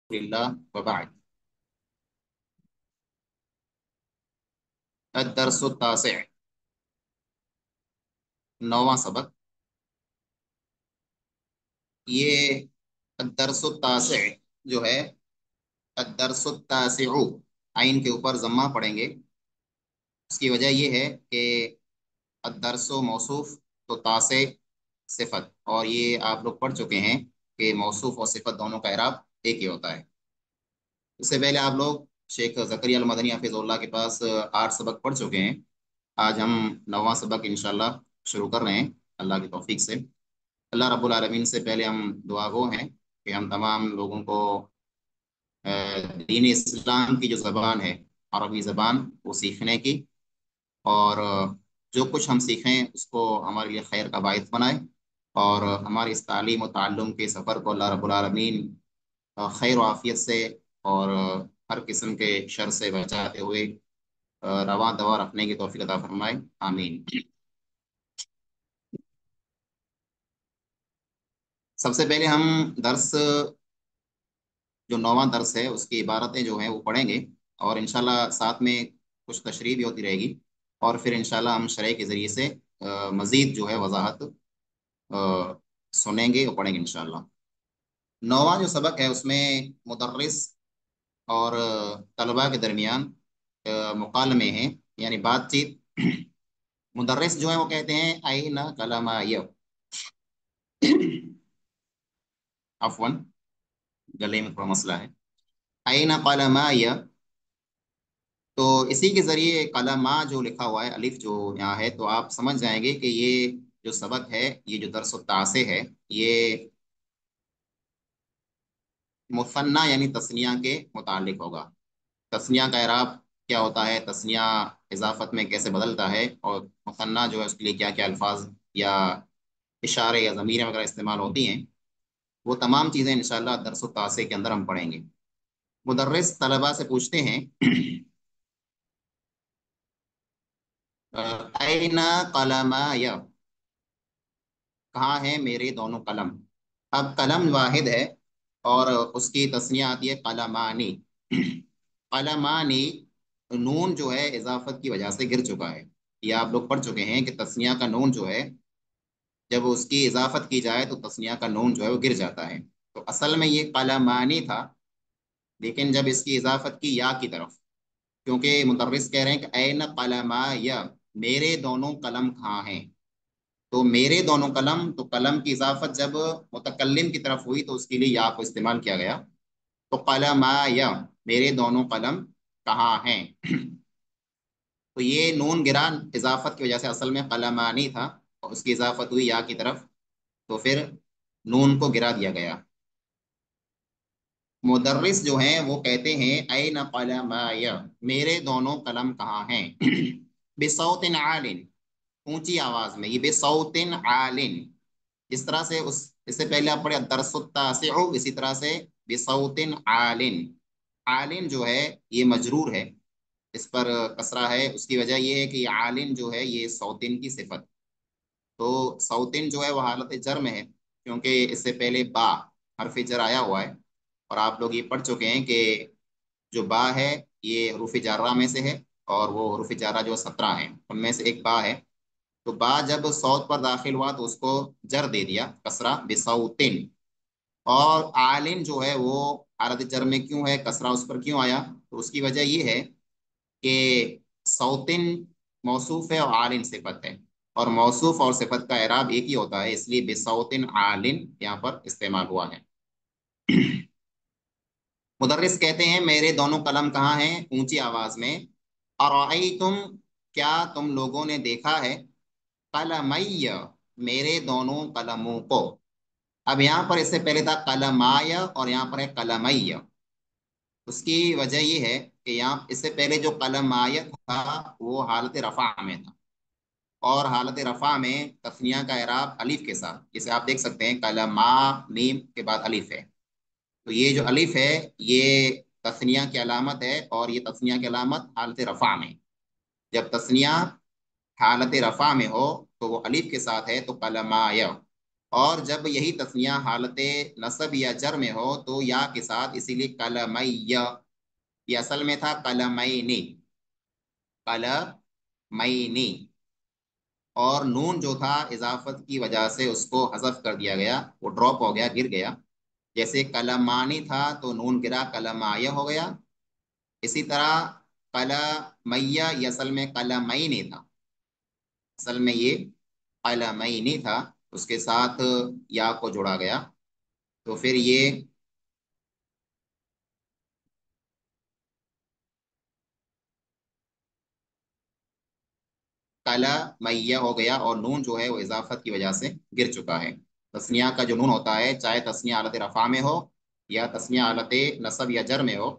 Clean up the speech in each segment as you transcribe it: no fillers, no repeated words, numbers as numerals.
लिल्लाह व बाद। अद-दर्सु तासिअ, नौवां सबक। ये अद-दर्सु तासिअ जो है, अद-दर्सु तासिउ, आइन के ऊपर जम्मा पढ़ेंगे। इसकी वजह ये है कि अद-दर्सु मौसूफ तो तासे सिफत, और ये आप लोग पढ़ चुके हैं कि मौसूफ और सिफत दोनों का इराब एक ही होता है। इससे पहले आप लोग शेख ज़करिया अल मदनी हफिज़ुल्लाह के पास 8 सबक पढ़ चुके हैं। आज हम 9वां सबक इंशाल्लाह शुरू कर रहे हैं अल्लाह की तौफीक से। अल्लाह रब्बुल आलमीन से पहले हम दुआ गो हैं कि हम तमाम लोगों को दीन इस्लाम की जो ज़बान है, अरबी ज़बान, वो सीखने की, और जो कुछ हम सीखें उसको हमारे लिए खैर का बायस बनाए, और हमारे इस तालीम और ताल्लुम के सफ़र को अल्लाह रब्बुल आलमीन खैर व आफियत से और हर किस्म के शर से बचाते हुए रवा दवा रखने की तौफीक अता फरमाए, आमीन। सबसे पहले हम दर्स, जो 9वां दर्स है, उसकी इबारतें जो हैं वो पढ़ेंगे, और इंशाल्लाह साथ में कुछ तशरीह भी होती रहेगी, और फिर इंशाल्लाह हम शरह के ज़रिए से मज़ीद जो है वजाहत सुनेंगे और पढ़ेंगे इंशाल्लाह। 9वां जो सबक है उसमें मुदर्रिस और तलबा के दरमियान मुकालमे हैं, यानी बातचीत। मुदर्रिस जो है वो कहते हैं आईना कलमा य, अफवन, गले में थोड़ा मसला है। आईना कलमा य, तो इसी के जरिए कलमा जो लिखा हुआ है, अलिफ जो यहाँ है, तो आप समझ जाएंगे कि ये जो सबक है, ये जो दरस तासे है, ये मुसन्ना यानी तस्निया के मुतालिक होगा। तस्निया का इराब क्या होता है, तस्निया इजाफत में कैसे बदलता है, और मुसन्ना जो है उसके लिए क्या क्या अल्फाज या इशारे या ज़मीरें वगैरह इस्तेमाल होती हैं, वो तमाम चीज़ें इंशाल्लाह दरस तासे के अंदर हम पढ़ेंगे। मुदर्रिस तलबा से पूछते हैं ऐना कलमाय, कहाँ है मेरे दोनों कलम। अब कलम वाहिद है और उसकी तस्निया आती है कलमानी। कलमानी, नून जो है इजाफत की वजह से गिर चुका है। ये आप लोग पढ़ चुके हैं कि तस्निया का नून जो है, जब उसकी इजाफत की जाए तो तस्निया का नून जो है वो गिर जाता है। तो असल में ये कलमानी था, लेकिन जब इसकी इजाफत की या की तरफ, क्योंकि मुदर्रिस कह रहे हैं कि ऐन कलमा या, मेरे दोनों कलम कहाँ हैं। तो मेरे दोनों कलम, तो कलम की इजाफत जब मुतकल्लिम की तरफ हुई तो उसके लिए या को इस्तेमाल किया गया। तो कलमा या, मेरे दोनों कलम कहाँ हैं। तो ये नून गिरा इजाफत की वजह से, असल में कलमानी था और उसकी इजाफत हुई या की तरफ, तो फिर नून को गिरा दिया गया। मुदर्रिस जो हैं वो कहते हैं ऐन कलमाय, मेरे दोनों कलम कहाँ हैं। बिसौतिन आलिन, ऊंची आवाज में, ये बेसौतिन आलिन। जिस तरह से उस इससे पहले आप पढ़े दरसुत्तासिउ, इसी तरह से बिसौतिन आलिन। आलिन जो है ये मजरूर है, इस पर कसरा है। उसकी वजह ये है कि आलिन जो है ये सौतिन की सिफत। तो सौतिन जो है वो हालत जर में है, क्योंकि इससे पहले बा हरफ जर आया हुआ है, और आप लोग ये पढ़ चुके हैं कि जो बा है ये हरूफ जारा में से है, और वो हरूफ जारा जो 17 है उनमें से एक बा है। तो बा जब सौत पर दाखिल हुआ तो उसको जर दे दिया, कसरा, बिसौतिन। और आलिन जो है वो हालत जर में क्यों है, कसरा उस पर क्यों आया, तो उसकी वजह ये है कि सौतिन मौसूफ है और आलिन सिफत है, और मौसूफ और सिफत का एराब एक ही होता है, इसलिए बिसौतिन आलिन यहाँ पर इस्तेमाल हुआ है। मुदर्रिस कहते हैं मेरे दोनों कलम कहाँ हैं, ऊंची आवाज में। और तुम, क्या तुम लोगों ने देखा है, कलमैय, मेरे दोनों कलमों को। अब यहाँ पर इससे पहले था कलमाय और यहाँ पर है कलमैय। उसकी वजह ये है कि यहाँ इससे पहले जो कलमाय था वो हालत रफा में था, और हालत रफा में तस्निया का इराब अलिफ के साथ, जिसे आप देख सकते हैं कलमा, मीम के बाद अलिफ है। तो ये जो अलिफ है ये तस्निया की अलामत है, और ये तस्निया की अलामत हालत रफा में। जब तस्निया हालत रफा में हो तो वो अलिफ के साथ है, तो कलमाय। اور جب یہی تسنیہ حالت نصب یا جر میں ہو تو یا کے ساتھ، اسی لیے قلمی، یہ اصل میں تھا قلمینی، قلمینی، اور نون جو تھا اضافت کی وجہ سے اس کو حذف کر دیا گیا، وہ ڈراپ ہو گیا، گر گیا۔ جیسے قلمانی تھا تو نون گرا، قلمایہ ہو گیا۔ اسی طرح قلمیہ یہ اصل میں قلمینی تھا، اصل میں یہ قلمینی تھا، اس کے ساتھ یا کو جوڑا گیا، تو پھر یہ قلمیہ ہو گیا، اور نون جو ہے وہ اضافت کی وجہ سے گر چکا ہے۔ تسنیہ کا جو نون ہوتا ہے، چاہے تسنیہ حالت رفع میں ہو یا تسنیہ حالت نصب یا جر میں ہو،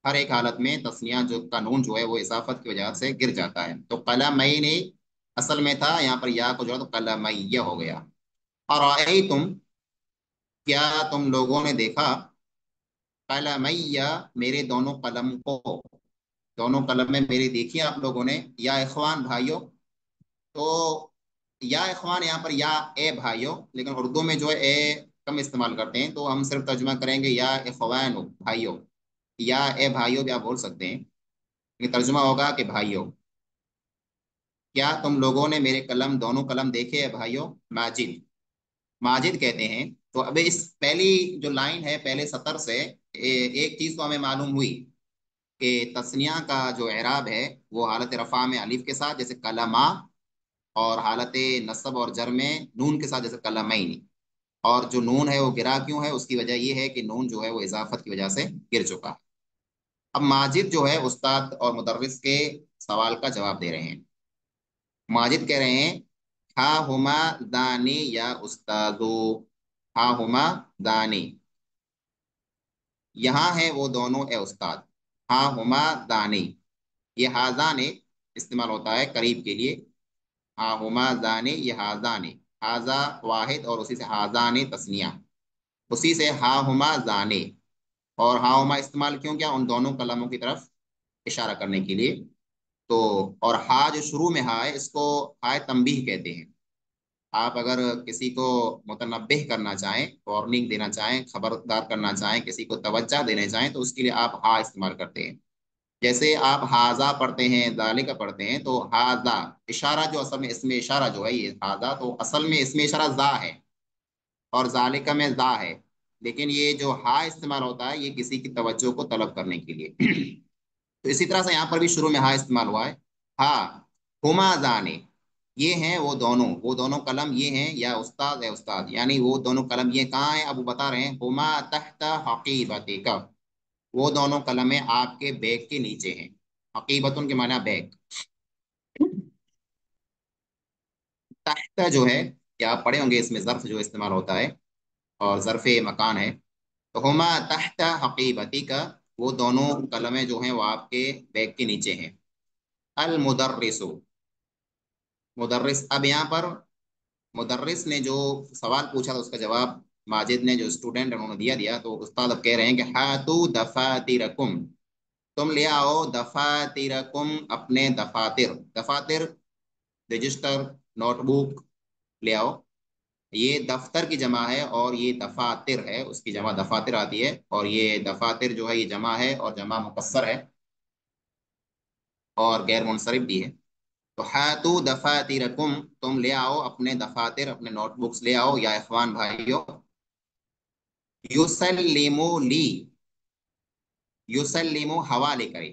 ہر ایک حالت میں تسنیہ جو قانون جو ہے وہ اضافت کی وجہ سے گر جاتا ہے۔ تو قلمین اصل میں تھا، یہاں پر یا کو جوڑا تو قلمیہ ہو گیا۔ اور کیا تم لوگوں نے دیکھا، قلمیہ میرے دونوں قلم کو، دونوں قلم میں میری دیکھی آپ لوگوں نے، یا اخوان بھائیوں، تو یا اخوان یہاں پر یا اے بھائیوں، لیکن اردو میں جو ہے اے کم استعمال کرتے ہیں، تو ہم صرف ترجمہ کریں گے یا اخوان بھائیوں، یا اے بھائیوں بھی آپ بول سکتے ہیں، لیکن ترجمہ ہوگا کہ بھائیوں۔ کیا تم لوگوں نے میرے قلم، دونوں قلم دیکھے ہے بھائیوں؟ ماجد، ماجد کہتے ہیں۔ تو اب اس پہلی جو لائن ہے، پہلے سطر سے ایک چیز تو ہمیں معلوم ہوئی کہ تسنیہ کا جو اعراب ہے وہ حالت رفع میں الف کے ساتھ جیسے کلمہ، اور حالت نصب اور جر میں نون کے ساتھ جیسے کلمین۔ اور جو نون ہے وہ گرا کیوں ہے؟ اس کی وجہ یہ ہے کہ نون جو ہے وہ اضافت کی وجہ سے گر چکا ہے۔ اب ماجد جو ہے استاد اور مدرس کے سوال کا جواب دے رہے ہیں۔ ماجد کہہ رہے ہیں ہا ہما دانی یا استادو، ہا ہما دانی، یہاں ہے وہ دونوں اے استاد، ہا ہما دانی، یہ ہاذان استعمال ہوتا ہے قریب کے لیے، ہا ہما دانی، یہ ہاذان، ہاذا واحد اور اسی سے ہاذان تسنیہ، اسی سے ہا ہما زانے، اور ہا ہما استعمال کیوں کیا؟ ان دونوں قلموں کی طرف اشارہ کرنے کے لیے۔ تو اور ہا جو شروع میں ہا ہے، اس کو ہائے تنبیہ کہتے ہیں۔ آپ اگر کسی کو متنبہ کرنا چاہیں، وارننگ دینا چاہیں، خبردار کرنا چاہیں، کسی کو توجہ دینا چاہیں، تو اس کے لیے آپ ہا استعمال کرتے ہیں۔ جیسے آپ ہاذا پڑھتے ہیں، ذالک پڑھتے ہیں، تو ہاذا اشارہ جو اصل میں اس میں اشارہ جو ہے یہ ہاذا، تو اصل میں اس میں اشارہ زا ہے، اور ذالک میں زا ہے، لیکن یہ جو ہا استعمال ہوتا ہے یہ کسی کی توجہ کو طلب کرنے کے لیے۔ تو اسی طرح سے یہاں پر بھی شروع میں ہا استعمال ہوا ہے، ہا ہما زانے، یہ ہیں وہ دونوں قلم یہ ہیں، یا استاد ہے استاد، یعنی وہ دونوں قلم یہ کہاں ہیں؟ اب وہ بتا رہے ہیں ہما تحت حقیبتک، وہ دونوں قلمیں آپ کے بیگ کے نیچے ہیں۔ حقیبتن کے معنی بیگ، تحت جو ہے کیا آپ پڑھے ہوں گے، اس میں ظرف جو استعمال ہوتا ہے اور ظرف مکان ہے، تو ہما تحت حقیبتی کا، وہ دونوں قلمیں جو ہیں وہ آپ کے بیگ کے نیچے ہیں۔ المدرس، مدرس، اب یہاں پر مدرس نے جو سوال پوچھا تھا اس کا جواب ماجد نے، جو اسٹوڈنٹ انہوں نے دیا، تو استاد اب کہہ رہے ہیں کہ ہاتو دفاترکم، تم لے آؤ دفاترکم، اپنے دفاتر، دفاتر رجسٹر، نوٹ بک لے آؤ، یہ دفتر کی جمع ہے اور یہ دفاتر ہے، اس کی جمع دفاتر آتی ہے، اور یہ دفاتر جو ہے یہ جمع ہے اور جمع مکسر ہے اور غیر منصرف بھی ہے۔ تو ہاتو دفاترکم، تم لے آؤ اپنے دفاتر، اپنے نوٹ بکس لے آؤ، یا اخوان بھائیو۔ یسلمو لی، یسلمو حوالے کرے،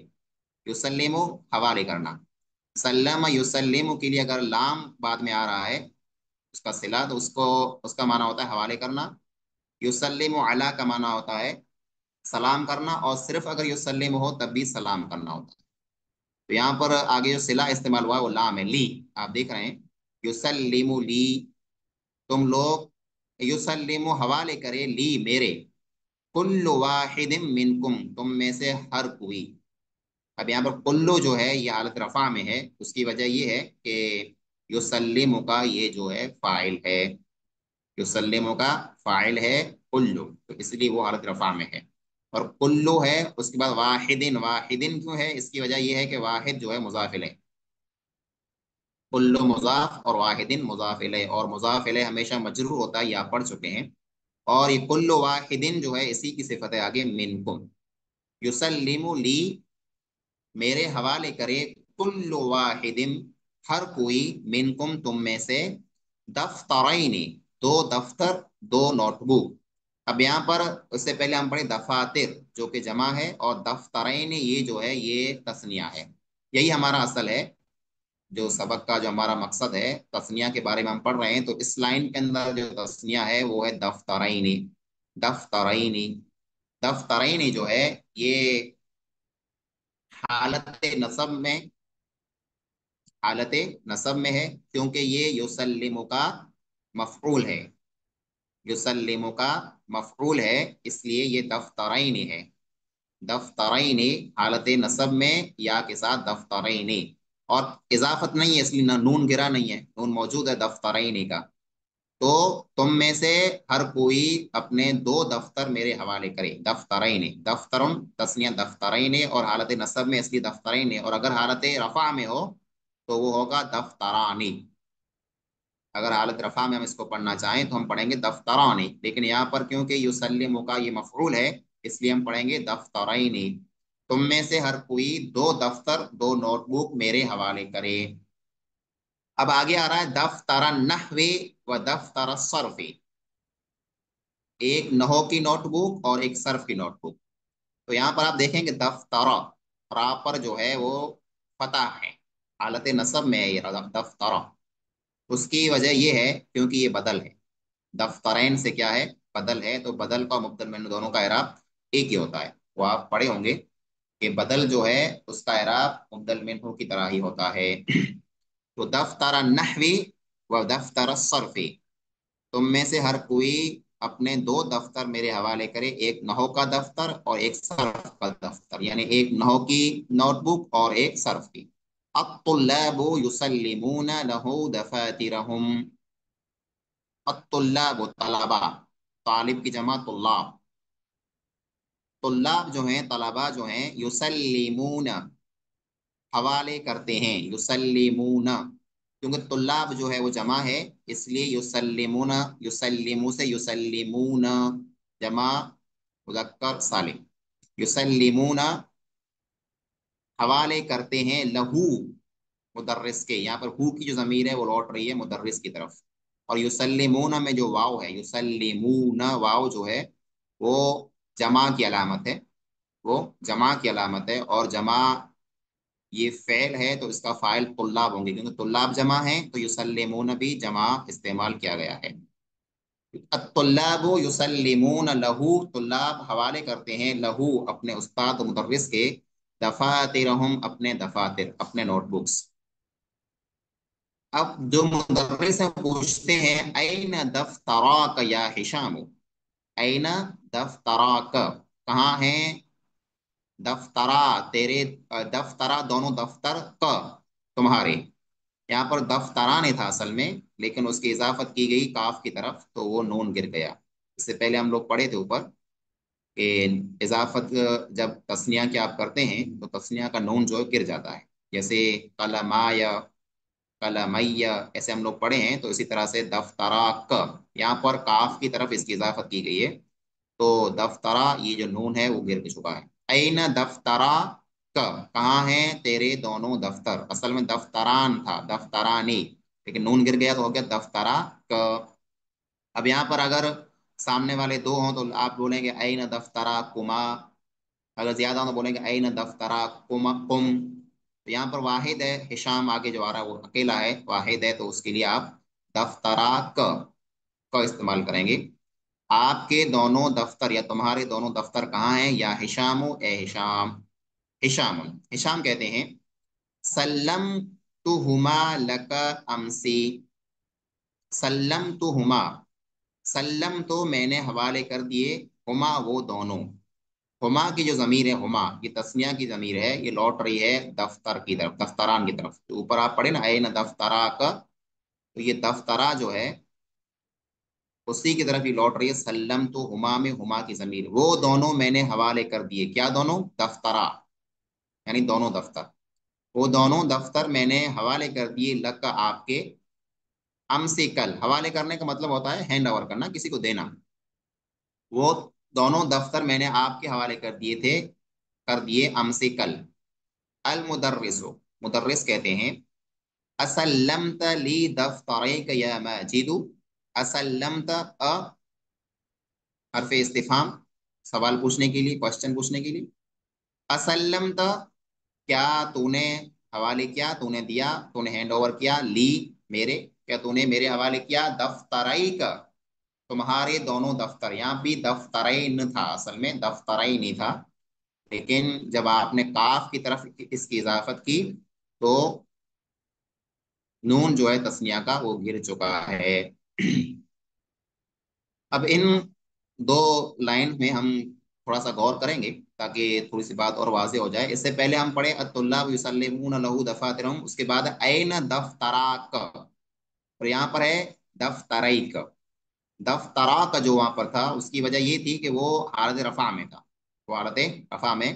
یسلمو حوالے کرنا، سلم یسلم کے لیے اگر لام بعد میں آ رہا ہے اس کا صلہ، تو اس کا معنی ہوتا ہے حوالے کرنا۔ یسلم علی کا معنی ہوتا ہے سلام کرنا، اور صرف اگر یسلم ہو تب بھی سلام کرنا ہوتا ہے۔ تو یہاں پر آگے جو صلہ استعمال ہوا ہے وہ لام ہے، لی، آپ دیکھ رہے ہیں یسلم لی، تم لوگ، یسلم حوالے کرے، لی میرے، کل واحد منکم، تم میں سے ہر کوئی۔ اب یہاں پر کلو جو ہے یہ حالت رفع میں ہے، اس کی وجہ یہ ہے کہ یسلم کا یہ جو ہے فاعل ہے، یسلم کا فاعل ہے کلو، تو اس لیے وہ حالت رفع میں ہے، اور کلو ہے، اس کے بعد واحدن، واحدن کیوں ہے؟ اس کی وجہ یہ ہے کہ واحد جو ہے مضاف الیہ، कुल्लु मुजाफ और वाहिदिन मुजाफ इलैह, और मुजाफ इलैह हमेशा मजरूर होता है, ये आप पढ़ चुके हैं। और ये कुल्लु वाहिदिन जो है इसी की सिफत है आगे, मिनकुम। युसल्लिमु ली, मेरे हवाले करे, कुल्लु वाहिदिन, हर कोई, मिनकुम, तुम में से, दफ्तरैनी, दो दफ्तर, दो नोटबुक। अब यहाँ पर उससे पहले हम पढ़े दफातिर जो कि जमा है, और दफ्तरैनी ये जो है ये तस्निया है। यही हमारा असल है, जो सबक का जो हमारा मकसद है, तस्निया के बारे में हम पढ़ रहे हैं। तो इस लाइन के अंदर जो तस्निया है वो है दफ्तरैनी। दफ्तरैनी, दफ्तरैनी जो है ये हालत नसब में, हालत नसब में है, क्योंकि ये युसल्लिमु का मफऊल है। युसल्लिमु का मफऊल है, इसलिए ये दफ्तरैनी है। दफ्तरैनी हालत नसब में या के साथ दफ्तरैनी, और इजाफत नहीं है इसलिए ना नून गिरा नहीं है, नून मौजूद है दफ्तरैनी का। तो तुम में से हर कोई अपने दो दफ्तर मेरे हवाले करे। दफ्तरैनी, दफ्तरुन तस्निया दफ्तरैनी, और हालत नसब में इसलिए दफ्तरैनी, और अगर हालत रफा में हो तो वो होगा दफ्तरानी। अगर हालत रफा में हम इसको पढ़ना चाहें तो हम पढ़ेंगे दफ्तरानी, लेकिन यहाँ पर क्योंकि युसल्लिमु का ये मफऊल है इसलिए हम पढ़ेंगे दफ्तरैनी। तुम में से हर कोई दो दफ्तर, दो नोटबुक मेरे हवाले करे। अब आगे आ रहा है दफ्तर नहवी व दफ्तर सर्फी, एक नहो की नोटबुक और एक सर्फ की नोटबुक। तो यहाँ पर आप देखेंगे दफ्तर, रा पर जो है वो फतह है, हालत नसब में है ये दफ्तर। उसकी वजह ये है क्योंकि ये बदल है। दफ्तरैन से क्या है, बदल है, तो बदल का मुब्दल मिन दोनों का इराब एक ही होता है। वो आप पढ़े होंगे कि बदल जो है उसका इराब मुब्दल मिन्हु की तरह ही होता है। तो दफ्तर नहवी व दफ्तर सर्फी, तुम में से हर कोई अपने दो दफ्तर मेरे हवाले करे, एक नहो का दफ्तर और एक सर्फ का दफ्तर, यानी एक नहो की नोटबुक और एक सर्फ की। अत्तुल्लाबु युसल्लिमूना लहू दफातिरहुम। अत्तुल्लाब तलबा, तालिब की जमा तुल्लाब। तुल्लाब जो हैं, तलबा जो हैं, युसल्लिमून, हवाले करते हैं, युसल्लिमून, क्योंकि तुल्लाब जो है वो जमा है, इसलिए युसल्लिमून, युसल्लिमू से युसल्लिमून, जमा मुज़क्कर सालिम। युसल्लिमून हवाले करते हैं, लहू मुदर्रिस के, यहाँ पर हु की जो जमीर है वो लौट रही है मुदर्रिस की तरफ। और युसल्लिमून में जो वाव है, युसल्लिमून वाव जो है वो जमा की अलामत है, वो जमा की अलामत है, और जमा ये फेल है तो इसका फाइल तुल्लाब होंगे, क्योंकि तुल्लाब जमा है तो युसल्लिमून भी जमा इस्तेमाल किया गया है। अत्तुल्लाबु युसल्लिमून लहू, तुल्लाब हवाले करते हैं, लहू अपने उस्ताद मुदर्रिस के, दफातिरहुम अपने दफातिर, अपने नोटबुक्स। अब जो मुदर्रिस हैं पूछते हैं ऐन दफ्तराक या हिशाम, ऐन दफ्तराक, कहाँ है दफ्तरा तेरे, दफ्तरा दोनों दफ्तर, क तुम्हारे। यहाँ पर दफ्तरा नहीं था असल में, लेकिन उसकी इजाफत की गई काफ की तरफ तो वो नून गिर गया। इससे पहले हम लोग पढ़े थे ऊपर कि इजाफत जब तस्निया के आप करते हैं तो तस्निया का नून जो है गिर जाता है, जैसे कलमाया, कलमैया, ऐसे हम लोग पढ़े हैं। तो इसी तरह से दफ्तरा क, यहाँ पर काफ की तरफ इसकी इजाफत की गई है, तो दफ्तरा ये जो नून है वो गिर चुका है। ऐन दफ्तरा क, कहाँ है तेरे दोनों दफ्तर, असल में दफ्तरान था, दफ्तरानी, लेकिन नून गिर गया तो हो गया दफ्तरा क। अब यहाँ पर अगर सामने वाले दो हों तो आप बोलेंगे ऐन दफ्तरा कुमा, अगर ज्यादा हो तो बोलेंगे ऐन दफ्तरा कुम कुम। तो यहाँ पर वाहिद है, हिशाम आगे जो आ रहा है वो अकेला है, वाहिद है, तो उसके लिए आप दफ्तरा क इस्तेमाल करेंगे। आपके दोनों दफ्तर या तुम्हारे दोनों दफ्तर कहाँ हैं, या हिशामु ए हिशाम, हिशाम, हिशाम कहते हैं सल्लम तुहुमा लक अमसी, सल्लम तुहुमा, सल्लम तो मैंने हवाले कर दिए, हुमा वो दोनों, हुमा की जो जमीर है, हुमा ये तस्निया की जमीर है, ये लौट रही है दफ्तर की तरफ, दफ्तरान की तरफ। तो ऊपर आप पढ़े ना ऐ न दफ्तरा का, तो ये दफ्तरा जो है उसी की तरफ ही लौट रही है, सल्लम तो हुमा में हुमा की जमीर, वो दोनों मैंने हवाले कर दिए, क्या दोनों, दफ्तरा, यानी दोनों दफ्तर। وہ دونوں دفتر میں نے حوالے کر دیے لک کا آپ کے، ام سے کل، حوالے کرنے کا مطلب ہوتا ہے ہینڈ اوور کرنا، کسی کو دینا، وہ دونوں دفتر میں نے آپ کے حوالے کر دیے تھے، کر دیے ام سے کل۔ المدرس، مدرس کہتے ہیں اسلمت لی دفتریک یا ماجد، اسلمت حرف استفہام، سوال پوچھنے کے لیے، کوشچن پوچھنے کے لیے، اسلمت کیا تو نے حوالے کیا، تو نے دیا، تو نے ہینڈ اوور کیا، لی میرے، کیا تو نے میرے حوالے کیا، دفترائی کا تمہارے دونوں دفتر، یہاں بھی دفترین تھا، اصل میں دفترائی نہیں تھا، لیکن جب آپ نے کاف کی طرف اس کی اضافت کی تو نون جو ہے تسنیہ کا وہ گر چکا ہے۔ اب ان دو لائن میں ہم تھوڑا سا غور کریں گے تاکہ تھوڑی سی بات اور واضح ہو جائے۔ اس سے پہلے ہم پڑھے الطلاب یسلمون لہ دفاترہم، اس کے بعد این دفتراک، اور یہاں پر ہے دفتریک۔ دفترا کا جو وہاں پر تھا اس کی وجہ یہ تھی کہ وہ حالت رفع میں تھا، وہ حالت رفع میں،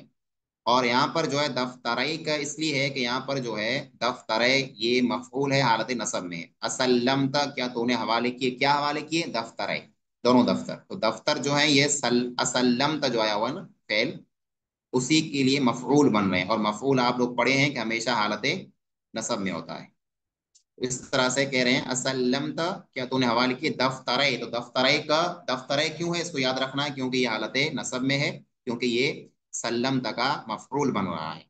اور یہاں پر جو ہے دفترائی کا اس لیے ہے کہ یہاں پر جو ہے دفترے یہ مفعول ہے حالت نصب میں، اسلمتا کیا تو نے حوالے کیے، کیا حوالے کیے، دفترے، دونوں دفتر، تو دفتر جو ہے یہ اسلمتا جو آیا ہوا ہے نا فعل، اسی کے لیے مفعول بن رہے ہیں، اور مفعول آپ لوگ پڑھے ہیں کہ ہمیشہ حالت نصب میں ہوتا ہے۔ اس طرح سے کہہ رہے ہیں اسلمتا کیا تو نے حوالے کیے دفترے، تو دفترے کا دفترے کیوں ہے اس کو یاد رکھنا ہے کیونکہ یہ حالت نصب میں ہے، کیونکہ یہ سلمت کا مفعول بن رہا ہے۔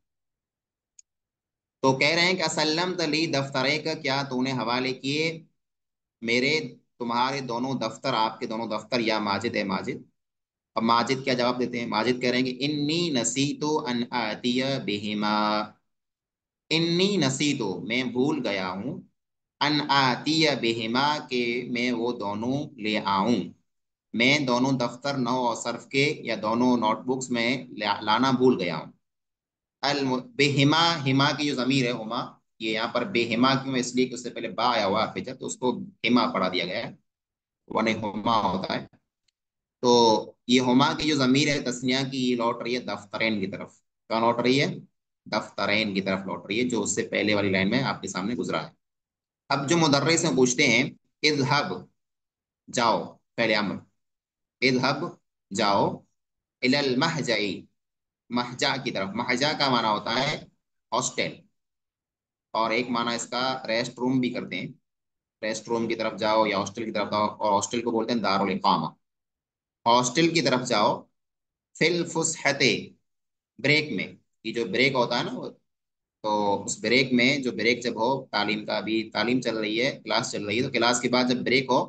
تو کہہ رہے ہیں کہ اسلمت لی دفترے کا کیا تو نے حوالے کیے میرے تمہارے دونوں دفتر، آپ کے دونوں دفتر، یا ماجد ہے ماجد۔ اب ماجد کیا جواب دیتے ہیں، ماجد کہہ رہے ہیں کہ انی نسیتو ان آتی بہما، انی نسیتو میں بھول گیا ہوں، ان آتی بہما کہ میں وہ دونوں لے آؤں، میں دونوں دفتر نو اور صرف کے یا دونوں نوٹ بکس میں لانا بھول گیا ہوں۔ بہما، ہما کی جو ضمیر ہے ہما، یہ یہاں پر بہما کیوں، اس لیے کہ اس سے پہلے با آیا ہوا ہے تو اس کو ہما پڑھا دیا گیا ہے، ون ہما ہوتا ہے۔ تو یہ ہما کی جو ضمیر ہے تسنیہ کی، یہ لوٹ رہی ہے دفترین کی طرف، کہاں لوٹ رہی ہے، دفترین کی طرف لوٹ رہی ہے، جو اس سے پہلے والی لائن میں آپ کے سامنے گزرا ہے۔ اب جو مدرس میں پوچھتے ہیں اذهب جاؤ، پہلے امر، اذهب جاؤ، الی المہجع، مہجا کی طرف، مہجا کا معنی ہوتا ہے ہاسٹل، اور ایک معنی اس کا ریسٹ روم بھی کرتے ہیں، ریسٹ روم کی طرف جاؤ یا ہاسٹل کی طرف جاؤ، اور ہاسٹل کو بولتے ہیں دارالاقامہ، ہاسٹل کی طرف جاؤ، فی الفسحۃ بریک میں، یہ جو بریک ہوتا ہے نا تو اس بریک میں، جو بریک جب ہو، تعلیم کا بھی تعلیم چل رہی ہے، کلاس چل رہی ہے، تو کلاس کے بعد جب بریک ہو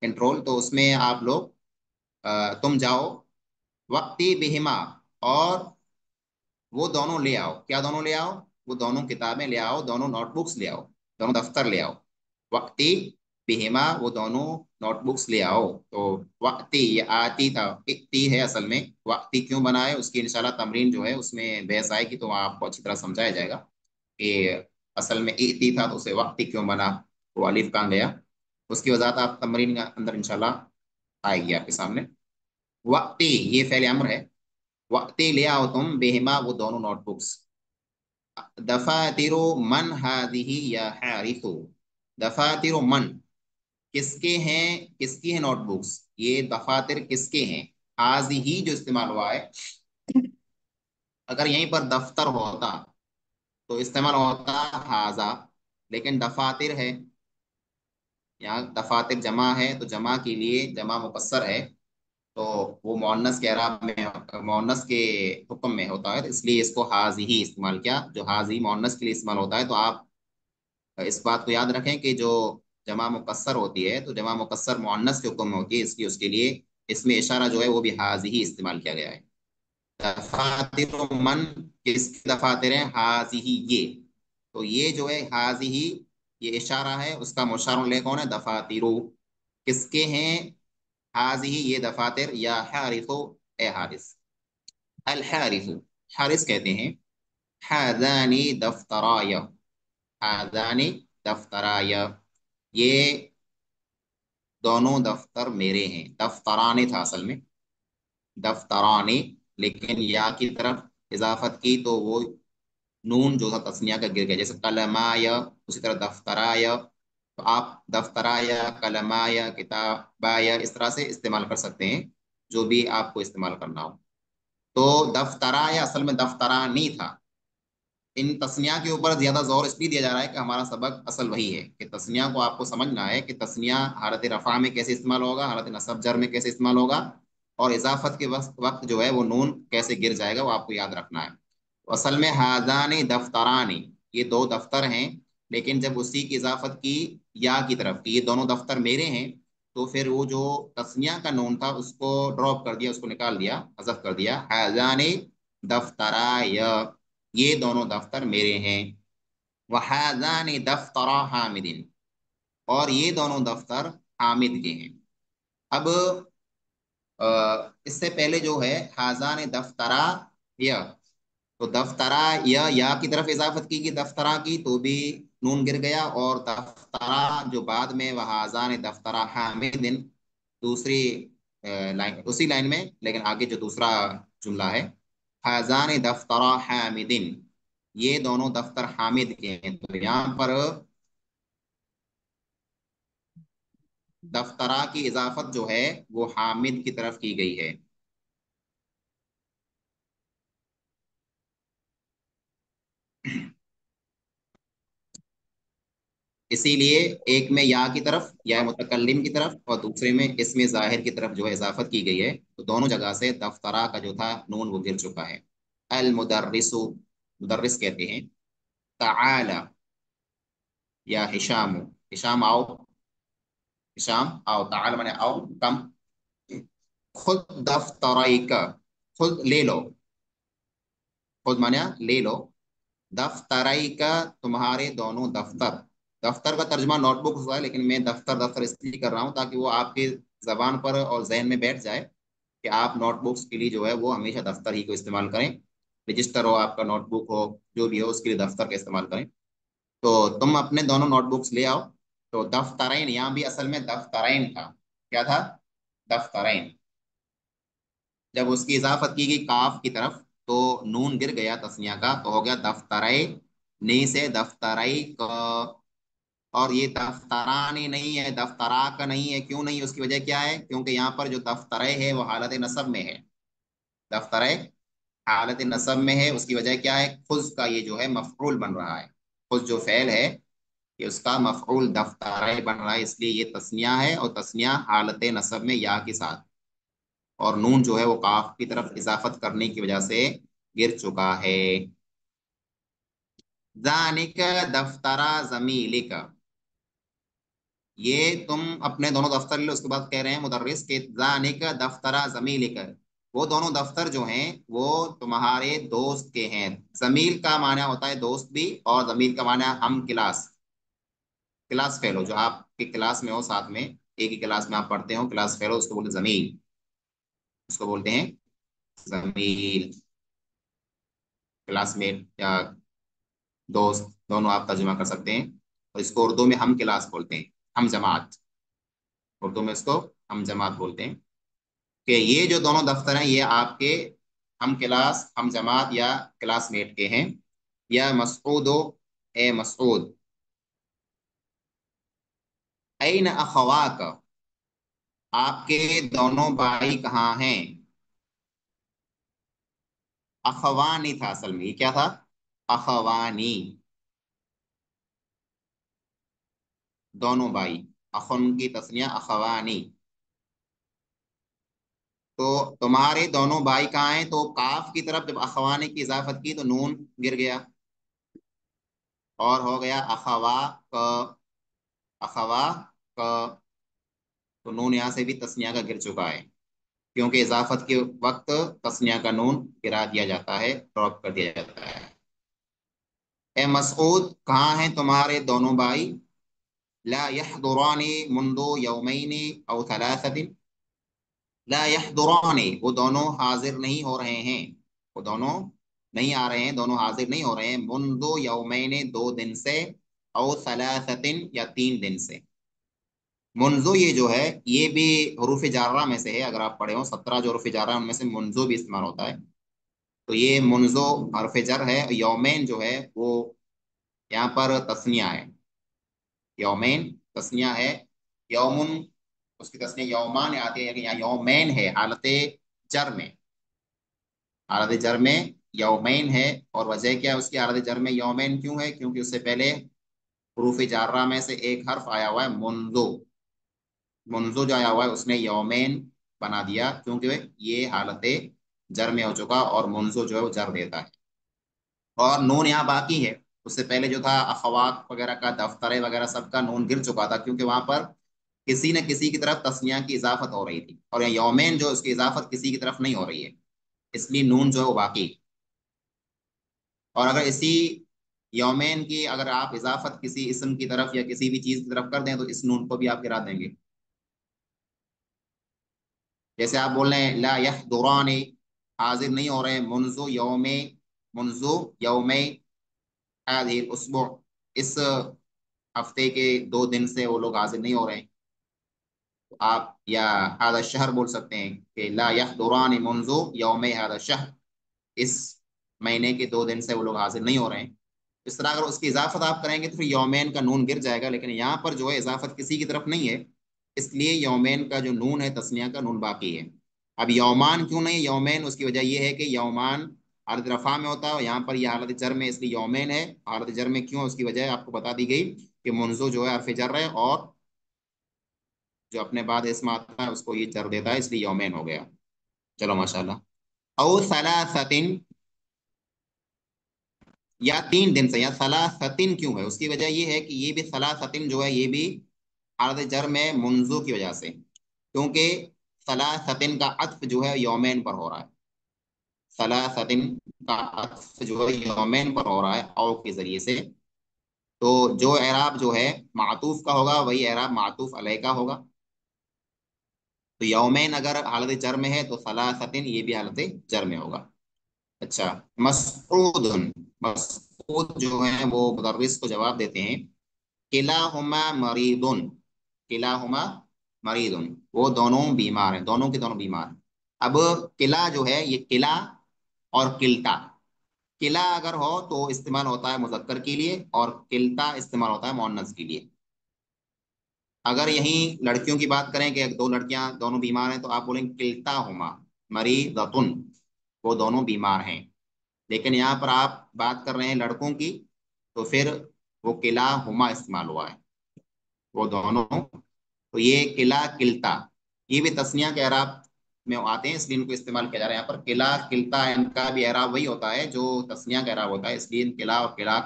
کنٹرول، تو اس میں آپ لوگ تم جاؤ، وقتی بہما، اور وہ دونوں لے آؤ، کیا دونوں لے آؤ، وہ دونوں کتابیں لے آؤ، دونوں نوٹ بکس لے آؤ، دونوں دفتر لے آؤ، وقتی بہما وہ دونوں نوٹ بکس لے آؤ۔ تو وقتی یہ آتی تھا، اکتی ہے اصل میں، وقتی کیوں بنا ہے اس کی انشاءاللہ تمرین جو ہے اس میں بحث آئے گی تو آپ کو اچھی طرح سمجھایا جائے گا کہ اصل میں اکتی تھا تو اسے وقتی کیوں بنا، وہ الف کہاں گیا، اس کی وضاحت آپ تمرین کے اندر انشاءاللہ آئے گی آپ کے سامنے۔ وقتی یہ فعل امر ہے، وقتی لے آؤ تم بہما وہ دونوں نوٹ بکس، دفاتر من هذه یا حارث، دفاتر من کس کے ہیں، کس کی ہیں نوٹ بکس، یہ دفاتر کس کے ہیں، هذه جو استعمال ہوا ہے، اگر یہیں پر دفتر ہوتا تو استعمال ہوتا هذا، لیکن دفاتر ہے، یہاں دفاتر جمع ہے تو جمع کے لیے جمع مکسر ہے، تو وہ مؤنث کے اعراب میں، مؤنث کے حکم میں ہوتا ہے، اس لیے اس کو حاضی ہی استعمال کیا، جو حاضی مؤنث کے لیے استعمال ہوتا ہے، تو آپ اس بات کو یاد رکھیں کہ جو جمع مکسر ہوتی ہے تو جمع مکسر مؤنث کے حکم میں ہوتی ہے، اس لیے اس کے لیے اس میں اشارہ جو ہے وہ بھی حاضی ہی استعمال کیا گیا ہے۔ دفاتر من کس کے دفاتر ہیں، حاضی ہی یہ، تو یہ جو ہے حاضی ہی یہ اشارہ ہے، اس کا مشار لے کون ہے، دفاترو کس کے ہیں، حاضی یہ دفاتر، یا حارث اے حارث، الحارث حارث کہتے ہیں حاذانی دفترایا، حاذانی دفترایا یہ دونوں دفتر میرے ہیں، دفترانے تھا اصل میں، دفترانے، لیکن یا کی طرف اضافت کی تو وہ नून जो था तस्निया का गिर गया, जैसे कलमाय, उसी तरह दफ्तराय। तो आप दफ्तराय, कलमाय, किताबाय इस तरह से इस्तेमाल कर सकते हैं, जो भी आपको इस्तेमाल करना हो। तो दफ्तराय असल में दफ्तरानी था। इन तस्निया के ऊपर ज्यादा जोर इसलिए दिया जा रहा है कि हमारा सबक असल वही है कि तस्निया को आपको समझना है कि तस्निया हालत रफा में कैसे इस्तेमाल होगा, हालत नसब जर में कैसे इस्तेमाल होगा, और इजाफत के वक्त वक्त जो है वो नून कैसे गिर जाएगा, वो आपको याद रखना है। तो असल में हाजानी दफ्तरानी, ये दो दफ्तर हैं, लेकिन जब उसी की इजाफत की या की तरफ कि ये दोनों दफ्तर मेरे हैं, तो फिर वो जो तस्निया का नून था उसको ड्रॉप कर दिया, उसको निकाल दिया, हज़फ कर दिया, हाजानी दफ्तराय, ये दोनों दफ्तर मेरे हैं। वहाजानी दफ्तरा हामिदिन, और ये दोनों दफ्तर हामिद के हैं। अब इससे पहले जो है हाजान दफ्तरा या, तो दफ्तरा या की तरफ इजाफत की कि दफ्तरा की, तो भी नून गिर गया। और दफ्तरा जो बाद में वहाजान दफ्तरा हामिदिन, दूसरी लाइन, उसी लाइन में लेकिन आगे जो दूसरा जुमला है, हाजान दफ्तरा हामिदिन, ये दोनों दफ्तर हामिद के हैं। तो यहाँ पर दफ्तरा की इजाफत जो है वो हामिद की तरफ की गई है। इसीलिए एक में या की तरफ, या मुतकल्लिम की तरफ, और दूसरे में इसमें जाहिर की तरफ जो है इजाफत की गई है। तो दोनों जगह से दफ्तरा का जो था नून वो गिर चुका है। अल मुदर्रिसु, मुदर्रिस कहते हैं। ताला, या हिशाम, हिशाम आओ, हिशाम आओ, ताला माने आओ, कम। खुद दफ्तराइका, खुद ले लो, खुद माने ले लो, दफ्तराई का तुम्हारे दोनों दफ्तर। दफ्तर का तर्जुमा नोटबुक हुआ है, लेकिन मैं दफ्तर दफ्तर इसलिए कर रहा हूँ ताकि वो आपके जबान पर और जहन में बैठ जाए कि आप नोटबुक्स के लिए जो है वो हमेशा दफ्तर ही को इस्तेमाल करें। रजिस्टर हो आपका, नोटबुक हो, जो भी हो उसके लिए दफ्तर का इस्तेमाल करें। तो तुम अपने दोनों नोटबुक्स ले आओ। तो दफ्तरैन यहाँ भी असल में दफ्तरैन था। क्या था? दफ्तरैन। जब उसकी इजाफत की गई काफ की तरफ, तो नून गिर गया तस्निया का, तो हो गया दफ्तरई, नी से दफ्तरई का। और ये दफ्तरानी नहीं है, दफ्तरा का नहीं है। क्यों नहीं? उसकी वजह क्या है? क्योंकि यहाँ पर जो दफ्तरे है वो हालत नसब में है। दफ्तरे हालत नसब में है, उसकी वजह क्या है? खुज का ये जो है मफरूल बन रहा है। खुज जो फेल है, ये उसका मफरूल दफ्तरे बन रहा है, इसलिए ये तस्निया है, और तस्निया हालत नसब में या के साथ। और नून जो है वो काफ की तरफ इजाफत करने की वजह से गिर चुका है। जानिक दफ्तरा जमीलिक, ये तुम अपने दोनों दफ्तर ले लो। उसके बाद कह रहे हैं मुदर्रिस के जानिक दफ्तरा जमीलिक, वो दोनों दफ्तर जो हैं वो तुम्हारे दोस्त के हैं। जमील का माना होता है दोस्त भी, और जमील का माना हम क्लास, क्लास फेलो, जो आपके क्लास में हो, साथ में एक ही क्लास में आप पढ़ते हो, क्लास फेलो उसको बोलते हैं जमील, उसको बोलते हैं जमील। क्लासमेट या दोस्त दोनों आप तर्जुमा कर सकते हैं। और इसको उर्दू में हम क्लास बोलते हैं, हम जमात, उर्दू में इसको हम जमात बोलते हैं। कि ये जो दोनों दफ्तर हैं ये आपके हम क्लास, हम जमात या क्लासमेट के हैं। या मसऊदो, ए मसऊद, ऐन अखवाक, आपके दोनों भाई कहाँ हैं? अखवानी था असल में, ये क्या था? अखवानी, दोनों भाई। अखुन की तस्निया अखवानी। तो तुम्हारे दोनों भाई कहाँ हैं? तो काफ की तरफ जब अखवानी की इजाफत की तो नून गिर गया, और हो गया अखवा क, अखवा क। तो नून यहाँ से भी तस्निया का गिर चुका है, क्योंकि इजाफत के वक्त तस्निया का नून गिरा दिया जाता है, ड्रॉप कर दिया जाता है। ए मसऊद, कहाँ हैं तुम्हारे दोनों भाई? ला यहदुरानी मुंदो यौमैनी औ थलाथतिन, ला यहदुरानी, वो दोनों हाजिर नहीं हो रहे हैं, वो दोनों नहीं आ रहे हैं, दोनों हाजिर नहीं हो रहे हैं। मुंदो यौमैनी, 2 दिन से, औ थलाथतिन, या 3 दिन से। मुंजो ये जो है ये भी हरूफ जारा में से है, अगर आप पढ़े हो 17 जो हरूफ जारा है उनमें से मुंजो भी इस्तेमाल होता है। तो ये मुनजो हरफ जर है। यौमैन जो है वो यहाँ पर तस्निया है। यौमैन तस्निया है। यौमुन उसकी तस्निया यौमान आती है, यहाँ यौमैन है हालत जर में। हालत जर में यौमैन है। और वजह क्या है उसकी हालत जर में यौमैन क्यों है? क्योंकि उससे पहले हरूफ जारा में से एक हर्फ आया हुआ है मुंजो। मुंजो जो आया हुआ है उसने यौमैन बना दिया, क्योंकि ये हालत जर में हो चुका और मुंजो जो है वो जर देता है। और नून यहाँ बाकी है। उससे पहले जो था अखवात वगैरह का, दफ्तरे वगैरह सबका नून गिर चुका था, क्योंकि वहां पर किसी न किसी की तरफ तस्निया की इजाफत हो रही थी, और यहाँ यौमेन जो उसकी इजाफत किसी की तरफ नहीं हो रही है, इसलिए नून जो है वो बाकी। और अगर इसी यौमेन की अगर आप इजाफत किसी इसम की तरफ या किसी भी चीज की तरफ कर दें तो इस नून को भी आप गिरा देंगे। जैसे आप बोल रहे हैं ला यहदुरानी, हाजिर नहीं हो रहे हैं, मुनजो यौमे, मुनजो यौमे हाजिर उसबु, इस हफ्ते के 2 दिन से वो लोग हाजिर नहीं हो रहे हैं। तो आप या हादा शहर बोल सकते हैं कि ला यहदुरानी मुनजो यौमे हादा शहर, इस महीने के 2 दिन से वो लोग हाजिर नहीं हो रहे हैं। इस तरह अगर उसकी इजाफत आप करेंगे तो फिर यौमेन का नून गिर जाएगा, लेकिन यहाँ पर जो है इजाफत किसी की तरफ नहीं है, इसलिए यौमेन का जो नून है तस्निया का नून बाकी है। अब यौमान क्यों नहीं यौमेन? उसकी वजह यह है कि यौमान हालत रफा में होता है, यहाँ पर यह हालत जर में, इसलिए यौमेन है। हालत जर में क्यों, उसकी वजह आपको बता दी गई कि मुनजो जो है हरफ जर है, और जो अपने बाद इसमें आता है उसको ये जर देता है, इसलिए यौमेन हो गया। चलो माशाल्लाह। औ सलासतिन, या 3 दिन से, या सलासतिन क्यों है? उसकी वजह ये है कि ये भी सलासतिन जो है ये भी हालत जर में मुनजो की वजह से, क्योंकि सलासतिन का अत्फ जो है यौमेन पर हो रहा है। सलासतिन का अत्फ जो है यौमेन पर हो रहा है औ के जरिए से। तो जो एराब जो है मातूफ का होगा वही एराब मातूफ अलैह का होगा। तो यौमेन अगर हालत जर में है तो सलासतिन ये भी हालत जर में होगा। अच्छा, मसऊदुन, मसऊद जो है वो मुदर्रिस को जवाब देते हैं, किलाहुमा मरीदुन, किलाहुमा मरीदुन, वो दोनों बीमार हैं, दोनों के दोनों बीमार हैं। अब किला जो है ये किला और किल्ता, किला अगर हो तो इस्तेमाल होता है मुजक्कर के लिए, और किल्ता इस्तेमाल होता है मुअन्नस के लिए। अगर यहीं लड़कियों की बात करें कि दो लड़कियां दोनों बीमार हैं तो आप बोलेंगे किल्ता हुमा मरीदतुन, वो दोनों बीमार हैं। लेकिन यहाँ पर आप बात कर रहे हैं लड़कों की, तो फिर वो किला हुमा इस्तेमाल हुआ है, वो दोनों। तो ये किला किल्ता ये भी तस्निया के एराब में आते हैं, इसलिए इनको इस्तेमाल किया जा रहा है यहाँ पर। किला किल्ता इनका भी एराब वही होता है जो तस्निया का एराब होता है, इसलिए इन किला और किला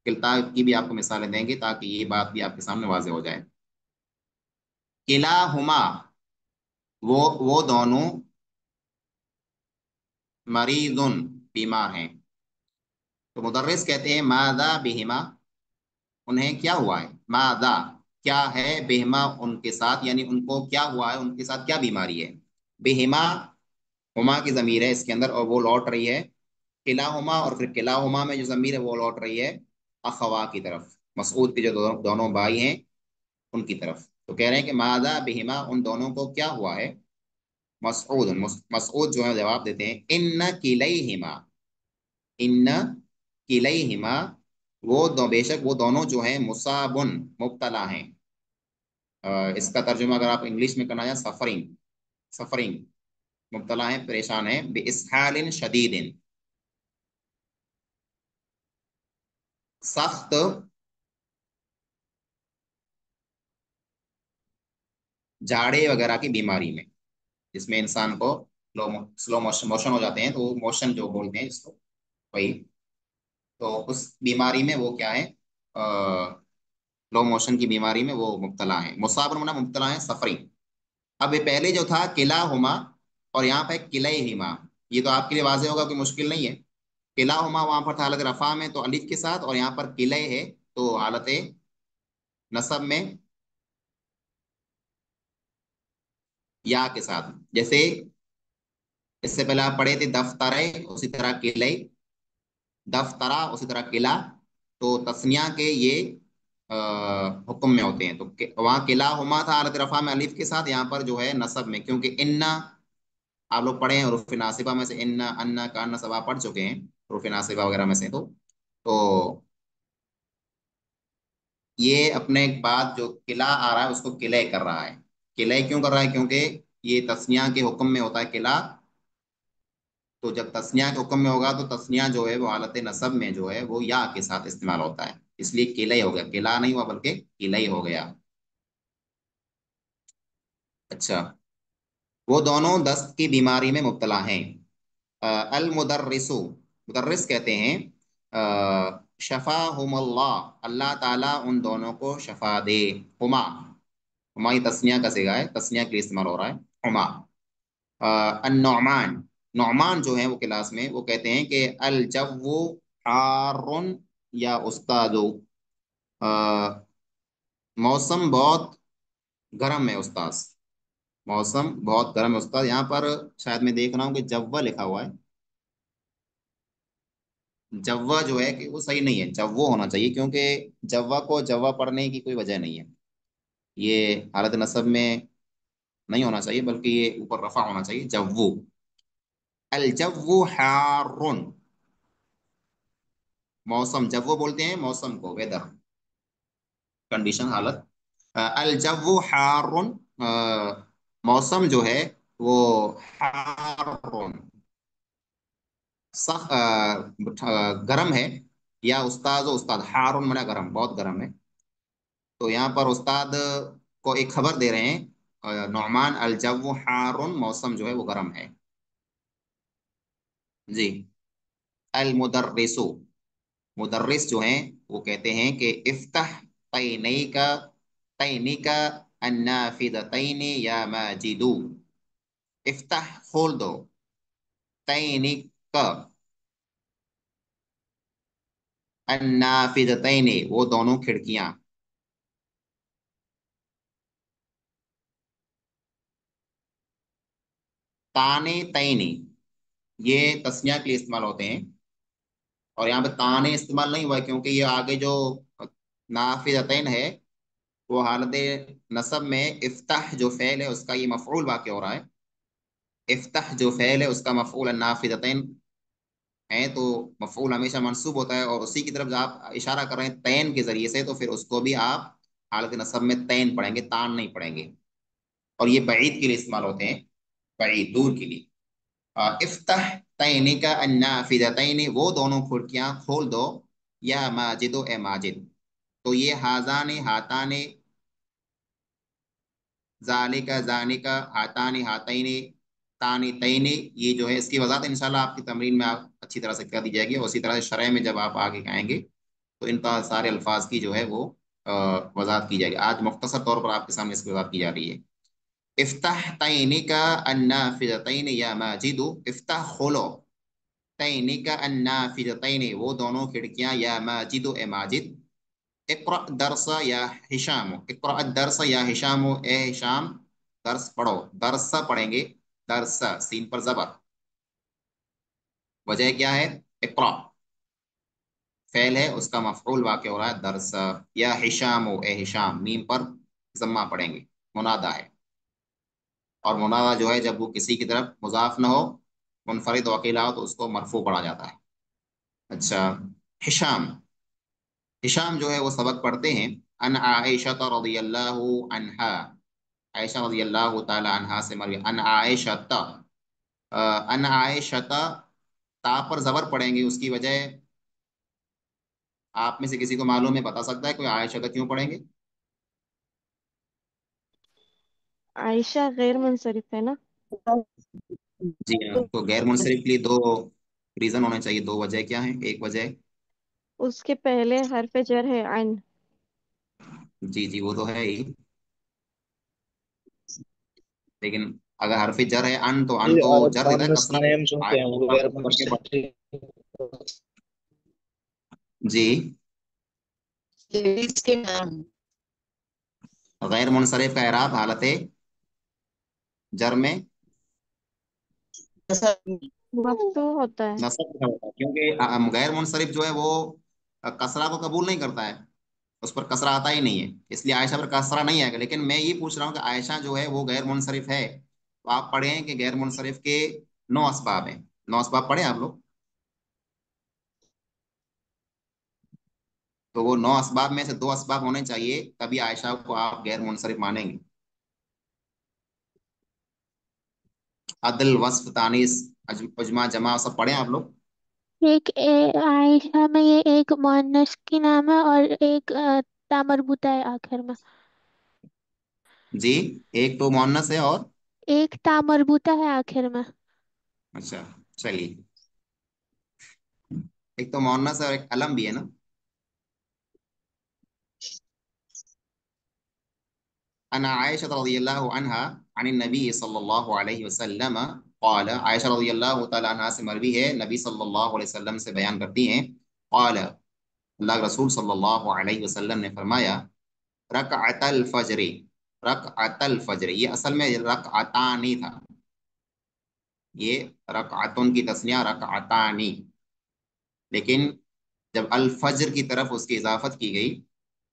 किल्ता की भी आपको मिसालें देंगे ताकि ये बात भी आपके सामने वाजे हो जाए। किला हुमा, वो दोनों मरीजुन बीमार हैं। तो मुदर्रिस कहते हैं मादा बिहिमा, उन्हें क्या हुआ है, मादा क्या है, बेहमा उनके साथ, यानी उनको क्या हुआ है, उनके साथ क्या बीमारी है। बेहिमा हुमा की जमीर है इसके अंदर और वो लौट रही है किलाहुमा, और फिर किलाहुमा में जो जमीर है वो लौट रही है अखवा की तरफ, मसऊद के जो दोनों भाई हैं उनकी तरफ। तो कह रहे हैं कि मादा बिहिमा, उन दोनों को क्या हुआ है। मसऊद, मसऊद जो है जवाब देते हैं इन्न किलैहिमा, इन्न किलैहिमा, वो दो बेशक वो दोनों जो हैं मुसाबुन मुब्तला हैं। इसका तर्जुमा अगर आप इंग्लिश में करना है सफरिंग, सफरिंग, मुब्तला है परेशान है, बिइस्हालिन शदीदिन, सख्त जाड़े वगैरह की बीमारी में, जिसमें इंसान को स्लो मोशन मोशन हो जाते हैं, तो मोशन जो बोलते हैं इसको, वही। तो उस बीमारी में वो क्या है, लो मोशन की बीमारी में वो मुब्तला है। मुसाबर मना मुब्तला है सफरिंग। अब ये पहले जो था किला हुमा, और यहाँ पे किले हिमा, ये तो आपके लिए वाजे होगा कि मुश्किल नहीं है। किला हुमा वहां पर था हालत रफा में तो अलिफ के साथ, और यहाँ पर किले है तो हालत नसब में या के साथ। जैसे इससे पहले आप पढ़े थे दफ्तर, उसी तरह किले, दफ्तरा उसी तरह किला। तो तस्निया के ये आ, हुक्म में होते हैं। तो वहाँ किला हुमा था हालत रफा में अलिफ के साथ, यहाँ पर जो है नसब में, क्योंकि इन्ना आप लोग पढ़े हैं रूफ नासिबा में से, इन्ना अन्ना कान्ना सब आप पढ़ चुके हैं रूफ नासिबा वगैरह में से। तो ये अपने बाद जो किला आ रहा है उसको किले कर रहा है। किले क्यों कर रहा है? क्योंकि ये तस्निया के हुक्म में होता है किला। तो जब तस्निया के हुक्म में होगा तो तस्निया जो है वो हालत नसब में जो है वो या के साथ इस्तेमाल होता है, इसलिए किला ही हो गया, किला नहीं हुआ बल्कि किला ही हो गया। अच्छा, वो दोनों दस्त की बीमारी में मुब्तला हैं। अल मुदर्रिसु, मुदर्रिस कहते हैं शफा हुमल्लाह, अल्लाह ताला उन दोनों को शफा दे। हुमा, हुमा ये तस्निया का सिगा है, तस्निया के लिए इस्तेमाल हो रहा है हुमा। अन्नौमान, नौमान जो है वो क्लास में वो कहते हैं कि अल जव्वु हारुन, या उस्तादो, मौसम बहुत गर्म है उस्ताद, मौसम बहुत गर्म है उस्ताद। यहाँ पर शायद मैं देख रहा हूँ कि जव्वा लिखा हुआ है। जव्वा जो है कि वो सही नहीं है, जव्वो होना चाहिए, क्योंकि जव्वा को जव्वा पढ़ने की कोई वजह नहीं है। ये हालत नसब में नहीं होना चाहिए, बल्कि ये ऊपर रफा होना चाहिए, जव्वू। अल जव्वु हारुन, मौसम, जब वो बोलते हैं मौसम को, वेदर, कंडीशन, हालत। अल जव्वु हारुन, मौसम जो है वो हारुन, सख गर्म है। या उस्ताद, उस्ताद हारुन मना गर्म, बहुत गर्म है। तो यहाँ पर उस्ताद को एक खबर दे रहे हैं, नौमान, अल जव्वु हारुन, मौसम जो है वो गर्म है। जी। अल मुदर्रिसु, मुदर्रिस जो हैं वो कहते हैं कि इफ्ताह तैनैका, तैनिका अन्नाफिदतैनि या माजिदू, इफ्ताह खोल दो, तैनिका अन्नाफिदतैनि वो दोनों खिड़कियां। ताने तैनी, ये तस्निया के लिए इस्तेमाल होते हैं, और यहाँ पे ताने इस्तेमाल नहीं हुआ है, क्योंकि ये आगे जो नाफिदतैन है वो हालत नसब में इफ्ताह जो फेल है उसका ये मफऊल वाक़ हो रहा है। इफ्ताह जो फेल है उसका मफऊल नाफिदतैन है, तो मफऊल हमेशा मंसूब होता है, और उसी की तरफ जब आप इशारा कर रहे हैं तैन के जरिए से, तो फिर उसको भी आप हालत नसब में तैन पढ़ेंगे, तान नहीं पढ़ेंगे। और ये बईद के लिए इस्तेमाल होते हैं, बईद, दूर के लिए। इफ्ताह तैनी का अन्नाफिदतैनी, वो दोनों खिड़कियां खोल दो, या माजिदो ए माजिद। तो ये हाजाने हाताने, जालिका जानिका, हातानी हातैनी, तानी तैनी, ये जो है इसकी वजाहत इंशाल्लाह आपकी तमरीन में आप अच्छी तरह से कर दी जाएगी, और उसी तरह से शरह में जब आप आगे आएंगे तो इन सारे अल्फाज की जो है वो वजाहत की जाएगी। आज मुख्तसर तौर पर आपके सामने इसकी वजाहत की जा रही है। इफ्ताह तैनी का अन्नाफिदतैन या माजिदु, इफ्ताह खोलो, तैनी का अन्नाफिदतैन वो दोनों खिड़कियां, या माजिदु ए माजिद। इक़रा दरस या हिशाम, इक़रा दरस या हिशाम, ए हिशाम दर्स पढ़ो, दरस पढ़ेंगे, दरस सीन पर जबर। वजह क्या है? इक़रा फेल है, उसका मफऊल वाक़ हो रहा है दरस। या हिशाम, ए हिशाम मीम पर जम्मा पढ़ेंगे, मुनादा है। और मुनादा जो है जब वो किसी की तरफ मुजाफ ना हो, मुनफरिद वकीला हो, तो उसको मरफू पढ़ा जाता है। अच्छा, हिशाम, हिशाम जो है वो सबक पढ़ते हैं। अन आयशा रज़ियल्लाहु अन्हा, आयशा रज़ी अल्लाह ताला अन्हा से मरवी, अन आयशा, अन आयशा, ता पर जबर पड़ेंगे, उसकी वजह आप में से किसी को मालूम है, बता सकता है कोई, आयशा क्यों पढ़ेंगे? आयशा गैर मुंसरिफ है ना। जी हाँ, तो गैर मुनसरिफ के लिए दो रीजन होने चाहिए, दो वजह क्या है? एक वजह, उसके पहले हरफ जर है अन। जी जी वो तो है ही, लेकिन अगर हरफ जर है अन, तो अन ये तो जर देता है मुअन्नस कसरा नेम जो को, होते हैं वो आयशा गैर को करके मुंसरिफ जी। लेडीज के नाम। गैर मुनसरिफ का एराब हालत जर में ऐसा मफ्तू होता है। नसब का होता है, क्योंकि गैर मुनसरिफ जो है वो कसरा को कबूल नहीं करता है, उस पर कसरा आता ही नहीं है, इसलिए आयशा पर कसरा नहीं आएगा। लेकिन मैं ये पूछ रहा हूँ कि आयशा जो है वो गैर मुनसरिफ है, تو آپ پڑھے ہیں کہ غیر منصرف کے 9 اسباب ہیں. 9 اسباب پڑھے آپ لوگ؟ تو وہ 9 اسباب میں سے 2 اسباب ہونے چاہیے، تبھی عائشہ کو آپ غیر منصرف مانیں گے. عدل، وصف، تانیث، اجماع، جمع سب پڑھے ہیں آپ لوگ؟ ایک عائشہ میں یہ ایک مؤنث کی نام ہے اور ایک تا مربوطہ ہے آخر میں. جی، ایک تو مؤنث ہے اور ایک تا مربوطہ ہے آخر میں. اچھا چلیے، ایک تو مؤنث ہے اور ایک علم بھی ہے نا. انا عائشہ رضی اللہ عنہا عن النبی صلی اللہ علیہ وسلم قال، عائشہ رضی اللہ تعالی عنہا سے مروی ہے، نبی صلی اللہ علیہ وسلم سے بیان کرتی ہیں. قال، اللہ کے رسول صلی اللہ علیہ وسلم نے فرمایا، رکعت الفجر، رکعت الفجر، یہ اصل میں رکعتانی تھا، یہ رکعتن کی تسنیہ رکعتانی، لیکن جب الفجر کی طرف اس کی اضافت کی گئی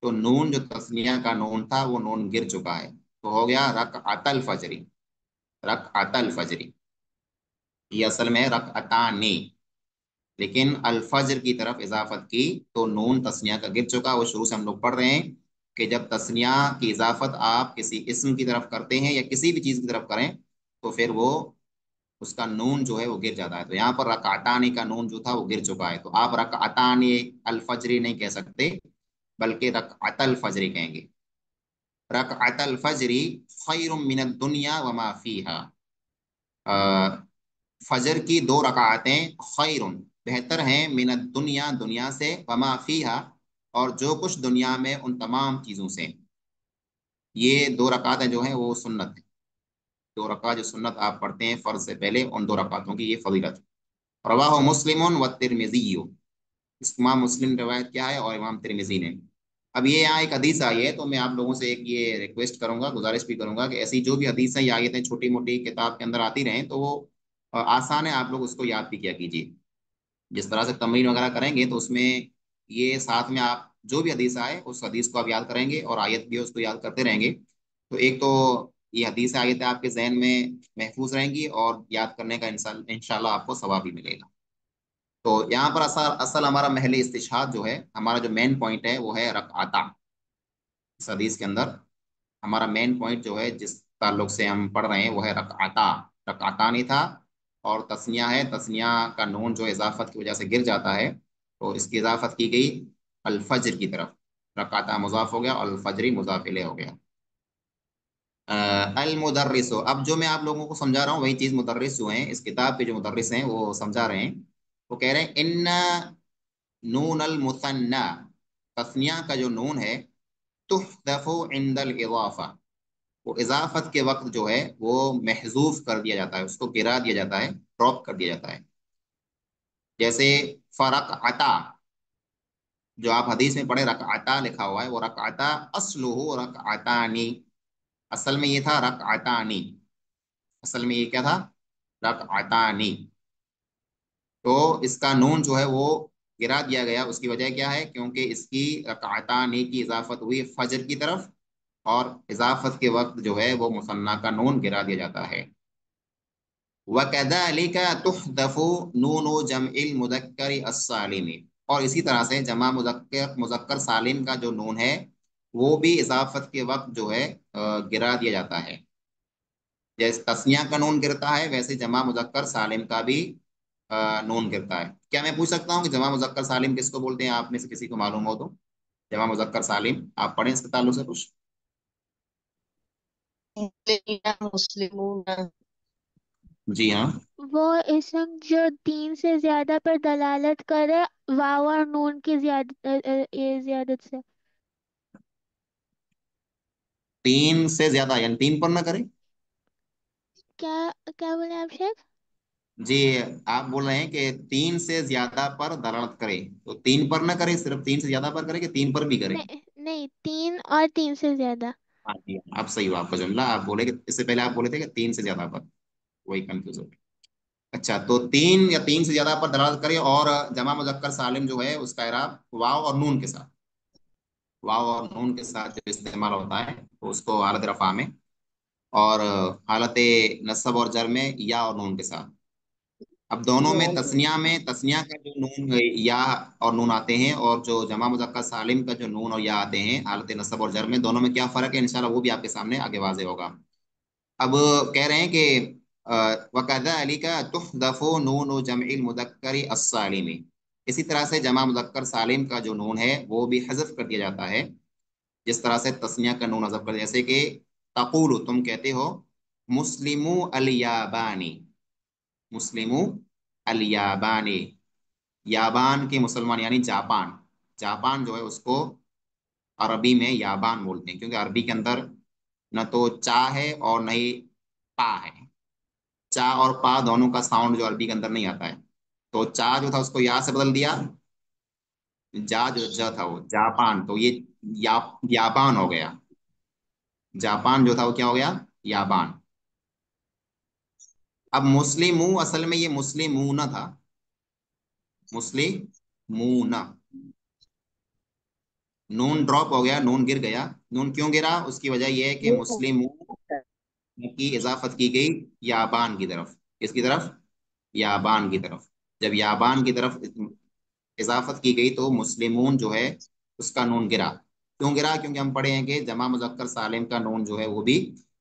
تو نون جو تسنیہ کا نون تھا وہ نون گر چکا ہے، تو ہو گیا رکعت الفجری، رکعت الفجری. یہ اصل میں رکعتانی، لیکن الفجر کی طرف اضافت کی تو نون تسنیہ کا گر چکا. وہ شروع سے ہم لوگ پڑھ رہے ہیں کہ جب تسنیہ کی اضافت آپ کسی اسم کی طرف کرتے ہیں یا کسی بھی چیز کی طرف کریں تو پھر وہ اس کا نون جو ہے وہ گر جاتا ہے. تو یہاں پر رکعتانی کا نون جو تھا وہ گر چکا ہے، تو آپ رکعتانی الفجری نہیں کہہ سکتے بلکہ رکعت الفجری کہیں گے. رکعت الفجری خیر من الدنیا وما فیہا، فجر کی 2 رکعتیں خیر، بہتر ہیں، من الدنیا، دنیا سے، وما فیہا، اور جو کچھ دنیا میں ان تمام چیزوں سے. یہ 2 رکعتیں جو ہیں وہ سنت ہیں، 2 رکعت جو سنت آپ پڑھتے ہیں فرض سے پہلے، ان 2 رکعتوں کی یہ فضیلت. رواہ مسلم و ترمذی، اس امام مسلم روایت کیا ہے اور امام ترمذی نے. اب یہ یہاں ایک حدیث آئی ہے تو میں آپ لوگوں سے ایک یہ ریکویسٹ کروں گا، گزارش بھی کروں گا کہ ایسی جو بھی حدیثیں یا آیتیں چھوٹی موٹی کتاب کے اندر آتی رہیں تو وہ آسان ہے، آپ لوگ اس کو یاد بھی کیا کیجیے. جس طرح سے تمرین وغیرہ کریں گے تو اس میں یہ ساتھ میں آپ جو بھی حدیث آئے اس حدیث کو آپ یاد کریں گے اور آیت بھی اس کو یاد کرتے رہیں گے. تو ایک تو یہ حدیث آیتیں آپ کے ذہن میں محفوظ رہیں گی اور یاد کرنے کا انشاءاللہ آپ کو ثواب بھی ملے گا. تو یہاں پر اصل ہمارا محل استشہاد جو ہے، ہمارا جو مین پوائنٹ ہے وہ ہے رکعتا. اس حدیث کے اندر ہمارا مین پوائنٹ جو ہے جس تعلق سے ہم پڑھ رہے ہیں وہ ہے رکعتا، رکعتا نہیں تھا، اور تسنیہ ہے، تسنیہ کا نون جو اضافت کی وجہ سے گر جاتا ہے تو اس کی اضافت کی گئی الفجر کی طرف، رکعتا مضاف ہو گیا اور الفجری مضاف الیہ ہو گیا. المدرس، اب جو میں آپ لوگوں کو سمجھا رہا ہوں وہی چیز مدرس جو ہیں، اس کتاب کے جو مدرس ہیں وہ سمجھا رہے ہیں. وہ کہہ رہے ہیں ان نون المثنى، تثنیہ کا جو نون ہے، تحذف عند الاضافہ، وہ اضافت کے وقت جو ہے وہ محذوف کر دیا جاتا ہے، اس کو گرا دیا جاتا ہے، ڈراپ کر دیا جاتا ہے. جیسے فرق عطا، جو آپ حدیث میں پڑھے رکعتا لکھا ہوا ہے، وہ رکعتا اصلہ رکعتانی، اصل میں یہ تھا رکعتانی، اصل میں یہ کیا تھا؟ رکعتانی. تو اس کا نون جو ہے وہ گرا دیا گیا، اس کی وجہ کیا ہے؟ کیونکہ اس کی رکعتانی کی اضافت ہوئی فجر کی طرف، اور اضافت کے وقت جو ہے وہ مثنیٰ کا نون گرا دیا جاتا ہے. وَكَذَلِكَ تُحْذَفُ نُونُ جَمْعِ الْمُذَكَّرِ السَّالِمِ، اور اسی طرح سے جمع مذکر سالم کا جو نون ہے وہ بھی اضافت کے وقت جو ہے گرا دیا جاتا ہے. جیسے تسنیہ کا نون گرتا ہے ویسے جمع مذکر سالم کا بھی نون گرتا ہے. کیا میں پوچھ سکتا ہوں کہ جمع مذکر سالم کس کو بولتے ہیں؟ آپ میں سے کسی کو معلوم ہو تو جمع مذکر سالم آپ پڑھیں اس کے تعلق سے کچھ. مسلمون، جی ہاں، وہ اسم جو 3 سے زیادہ پر دلالت کرے واو اور نون کی زیادت سے. 3 سے زیادہ یعنی 3 پر نہ کریں. کیا کیا بولے آپ شیخ؟ جی، آپ بول رہے ہیں کہ 3 سے زیادہ پر دلالت کرے، تو 3 پر نہ کرے، صرف 3 سے زیادہ پر کرے کہ 3 پر بھی کرے. نہیں نہیں، 3 اور 3 سے زیادہ. ہاں جی، آپ صحیح ہو، آپ کا جملہ آپ بولے کہ اس سے پہلے آپ بولے تھے کہ 3 سے زیادہ پر، وہی کنفیوز ہو گیا. اچھا، تو 3 یا 3 سے زیادہ پر دلالت کرے اور جمع مذکر سالم جو ہے اس کا اعراب واو اور نون کے ساتھ، واو اور نون کے ساتھ جو استعمال ہوتا ہے تو اس کو حالت رفع میں और हालत नस्ब और जर में या और नून के साथ। अब दोनों में तस्निया का जो नून या और नून आते हैं, और जो जमा मुज़क्कर सालिम का जो नून और या आते हैं हालत नस्ब और जर में, दोनों में क्या फ़र्क है इंशाल्लाह वो भी आपके सामने आगे वाज़ेह होगा। अब कह रहे हैं कि वकज़ालिका तुहज़फ़ु नूनु जमइल मुज़क्करि अस्सालिमी, इसी तरह से जमा मुज़क्कर सालिम का जो नून है वो भी हज़फ कर दिया जाता है, जिस तरह से तस्निया का नून हज़फ कर, जैसे कि तक़ूलु, तुम कहते हो, मुस्लिमू अल याबानी, मुस्लिमू अल याबानी, याबान के मुसलमान यानी जापान। जापान जो है उसको अरबी में याबान बोलते हैं, क्योंकि अरबी के अंदर न तो चा है और न ही पा है। चा और पा दोनों का साउंड जो अरबी के अंदर नहीं आता है, तो चा जो था उसको या से बदल दिया, जा जो ज था वो जापान, तो ये या याबान हो गया। जापान जो था वो क्या हो गया, याबान। अब मुस्लिमू असल में ये मुस्लिमूना था, मुस्लिमूना, नून ड्रॉप हो गया, नून गिर गया। नून क्यों गिरा, उसकी वजह यह है कि मुस्लिमू की इजाफत की गई याबान की तरफ। किसकी तरफ, याबान की तरफ। जब याबान की तरफ इजाफत की गई तो मुस्लिमून जो है उसका नून गिरा। क्यों गिरा, क्योंकि हम पढ़े हैं कि जमा मुजक्कर सालिम का नून जो है वो भी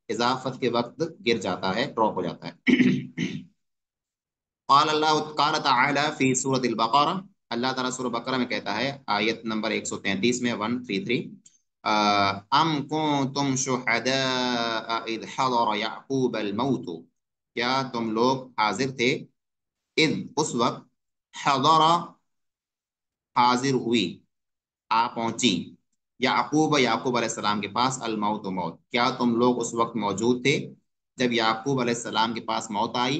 इजाफत के वक्त गिर जाता है, ड्रॉप हो जाता है। क़ाल तआला फी सूरत अल-बक़रा, अल्लाह ताला सूरह बकरा में कहता है आयत नंबर 133 में, 133, अम कुंतुम शुहदा इद हदर याकूब अल मौत, क्या तुम लोग हाजिर थे, इद उस वक्त, हदर हाजिर हुई, आ पहुंची, याकूब याकूब अलैहिस्सलाम के पास, अल मौत मौत, क्या तुम लोग उस वक्त मौजूद थे जब याकूब अलैहिस्सलाम के पास मौत आई।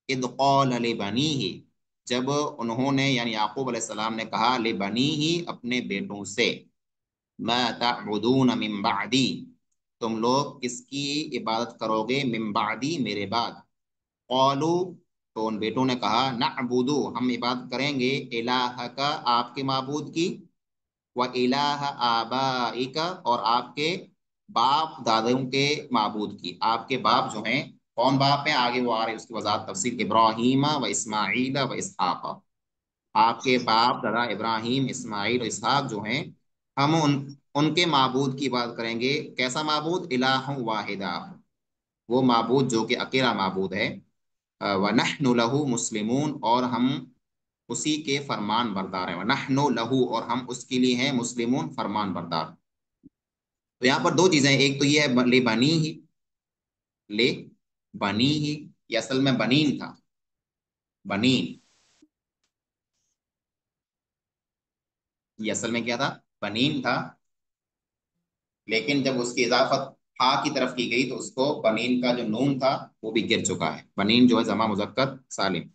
इद क़ाल लिबनीही, जब उन्होंने यानी याकूब अलैहिस्सलाम ने कहा, लिबनीही अपने बेटों से, मा तअबुदून मिन बादी, तुम लोग किसकी इबादत करोगे, मिन बादी मेरे बाद। क़ालू, तो उन बेटों ने कहा, नअबुदु हम इबादत करेंगे, इलाहका आपके माबूद की, व इलाह आबाइका और आपके बाप दादों के माबूद की। आपके बाप जो हैं, कौन बाप हैं, आगे वो आ रहे हैं उसकी वजाहत तफसील, इब्राहीम व इस्माईल व इसहाक, आपके बाप दादा इब्राहिम इस्माईल और इसहाक जो हैं, हम उनके माबूद की बात करेंगे। कैसा माबूद, इलाह वाहिदा, वो माबूद जो कि अकेला माबूद है। व नहनु लहू मुस्लिमून, और हम उसी के फरमान बरदार हैं। व नहनु लहू, और हम उसके लिए हैं मुस्लिमून, फरमान बरदार। तो यहाँ पर दो चीजें हैं, एक तो ये है ले बनी ही, ले बनी ही, ये असल में बनीन था, बनीन, ये असल में क्या था, बनीन था, लेकिन जब उसकी इजाफत हा की तरफ की गई तो उसको बनीन का जो नून था वो भी गिर चुका है। बनीन जो है जमा मुजक्कर सालिम।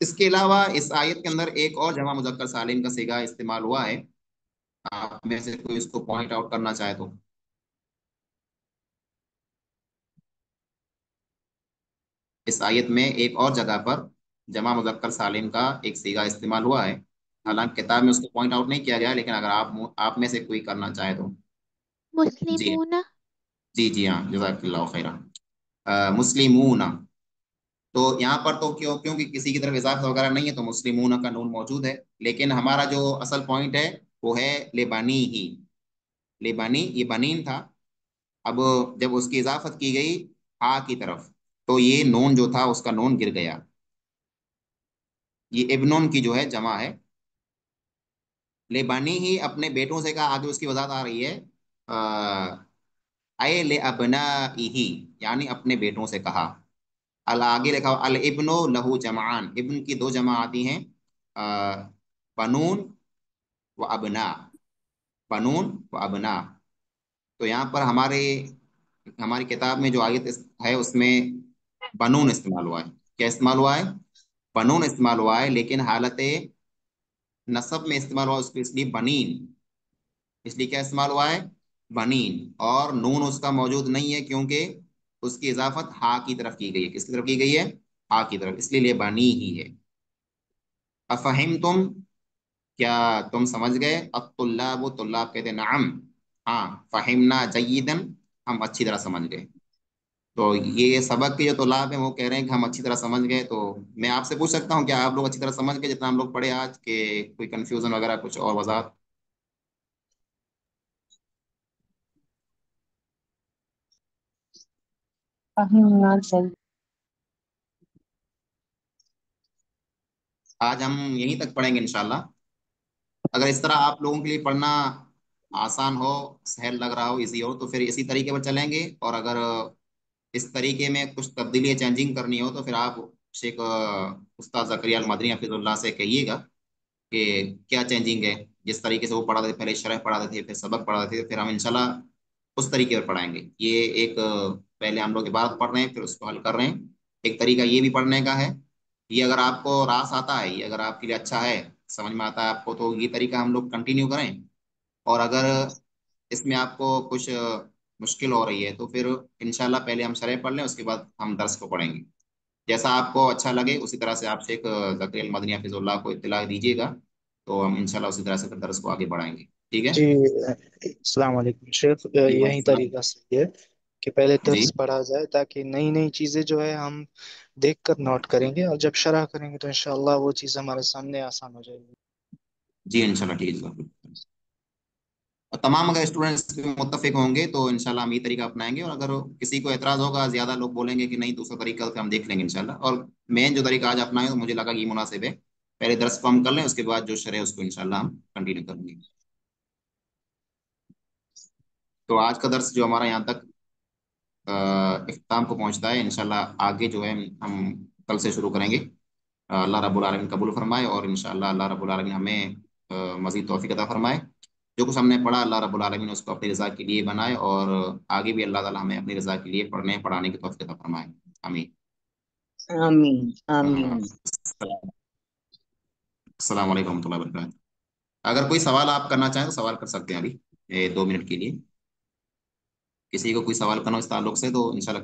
इसके अलावा इस आयत के अंदर एक और जमा मुजक्कर सालिम का सीगा इस्तेमाल हुआ है, आप में से कोई इसको पॉइंट आउट करना चाहे तो। इस आयत में एक और जगह पर जमा मुजक्कर सालिम का एक सीगा इस्तेमाल हुआ है, हालांकि किताब में उसको पॉइंट आउट नहीं किया गया, लेकिन अगर आप में से कोई करना चाहे तो। जी, मुस्लिमूना। जी, जी हाँ, जज़ाकल्लाहु खैरा। मुस्लिमूना, तो यहाँ पर तो क्योंकि किसी की तरफ इजाफा वगैरह नहीं है तो मुस्लिमूना का नून मौजूद है, लेकिन हमारा जो असल पॉइंट है वो है लेबानी ही। लेबानी ये बनीन था, अब जब उसकी इजाफत की गई हा की तरफ तो ये नून जो था उसका नून गिर गया। ये इब्नुन की जो है जमा है। लेबानी ही अपने बेटों से कहा, आगे उसकी वजाहत आ रही है, अय ले अबना ही, यानी अपने बेटों से कहा। अल आगे लिखा अल इब्नो लहू जमान, इब्न की दो जमा आती हैं, अ, बनून व अबना, बनून व अबना। तो यहाँ पर हमारी किताब में जो आयत है उसमें बनून इस्तेमाल हुआ है। क्या इस्तेमाल हुआ है, बनून इस्तेमाल हुआ है, लेकिन हालत नसब में इस्तेमाल हुआ उसको इसलिए बनीन, इसलिए क्या इस्तेमाल हुआ है, बनीन, और नून उसका मौजूद नहीं है क्योंकि उसकी इजाफत हा की तरफ की गई है। किसकी तरफ की गई है, हा की तरफ, इसलिए ये बनी ही है। अफहिम तुम, क्या तुम समझ गए, अत्तुल्लाबु तुल्लाब कहते हैं नाम, हाँ, फहिमना जय्यदन, हम अच्छी तरह समझ गए। تو یہ سبق کے جو طلاب ہیں وہ کہہ رہے ہیں کہ ہم اچھی طرح سمجھ گئے، تو میں آپ سے پوچھ سکتا ہوں کیا آپ لوگ اچھی طرح سمجھ گئے جتنا ہم لوگ پڑھے آج، کہ کوئی کنفیوژن وغیرہ کچھ اور وضاحت؟ آج ہم یہیں تک پڑھیں گے انشاءاللہ۔ اگر اس طرح آپ لوگوں کے لیے پڑھنا آسان ہو، سہل لگ رہا ہو، ایزی ہو، تو پھر اسی طریقے پر چلیں گے، اور اگر اس طریقے میں کچھ تبدیلی چینجنگ کرنی ہو تو پھر آپ شیخ استاد زکریا المدنی حفظ اللہ سے کہیے گا کہ کیا چینجنگ ہے۔ جس طریقے سے وہ پڑھاتے تھے، پہلے شرح پڑھاتے تھے، پھر سبق پڑھاتے تھے، پھر ہم انشاءاللہ اس طریقے پر پڑھائیں گے۔ یہ ایک پہلے ہم لوگ عبارت پڑھ رہے ہیں، پھر اس کو حل کر رہے ہیں۔ ایک طریقہ یہ بھی پڑھنے کا ہے، یہ اگر آپ کو راس آتا ہے، یہ اگر آپ کے لیے اچھا ہے، سمجھ میں آتا ہے آپ کو، تو یہ طریقہ ہم لوگ کنٹینیو کریں۔ اور اگر اس میں آپ کو کچھ مشکل ہو رہی ہے تو پھر انشاءاللہ پہلے ہم شرح پڑھ لیں، اس کے بعد ہم درس کو پڑھیں گے۔ جیسا آپ کو اچھا لگے اسی طرح سے آپ شیخ زکریا المدنی حفظ اللہ کو اطلاع دیجیے گا، تو ہم انشاءاللہ اسی طرح سے پھر درس کو آگے بڑھائیں گے۔ ٹھیک ہے جی السلام علیکم شیخ، جی، وعلیکم یہی السلام۔ طریقہ صحیح ہے کہ پہلے جی درس پڑھا جائے تاکہ نئی نئی چیزیں جو ہے ہم دیکھ کر نوٹ کریں گے، اور جب شرح کریں گے تو انشاءاللہ وہ چیز ہمارے سامنے آسان ہو جائے گی۔ جی انشاءاللہ ٹھیک ہے۔ اور تمام اگر اسٹوڈنٹس متفق ہوں گے تو انشاءاللہ ہم یہ طریقہ اپنائیں گے، اور اگر کسی کو اعتراض ہوگا، زیادہ لوگ بولیں گے کہ نہیں دوسرا طریقہ، تو ہم دیکھ لیں گے انشاءاللہ۔ اور مین جو طریقہ آج اپنائیں تو مجھے لگا کہ یہ مناسب ہے، پہلے درس کو ہم کر لیں، اس کے بعد جو شرح ہے اس کو انشاءاللہ ہم کنٹینیو کریں گے۔ تو آج کا درس جو ہمارا یہاں تک اختتام کو پہنچتا ہے، انشاءاللہ آگے جو ہے ہم کل سے شروع کریں گے۔ اللہ رب العالمین قبول فرمائے، اور انشاءاللہ اللہ رب العالمین ہمیں مزید توفیق عطا فرمائے۔ جو کچھ ہم نے پڑھا اللہ رب العالمین اس کو اپنی رضا کے لیے بنائے، اور آگے بھی اللہ تعالی ہمیں اپنی رضا کے لیے پڑھنے پڑھانے کی توفیق عطا فرمائے۔ آمین۔ آمین آمین۔ السلام علیکم ورحمۃ اللہ وبرکاتہ۔ اگر کوئی سوال آپ کرنا چاہیں تو سوال کر سکتے ہیں ابھی 2 منٹ کے لیے، کسی کو کوئی سوال کرنا ہو اس تعلق سے تو انشاءاللہ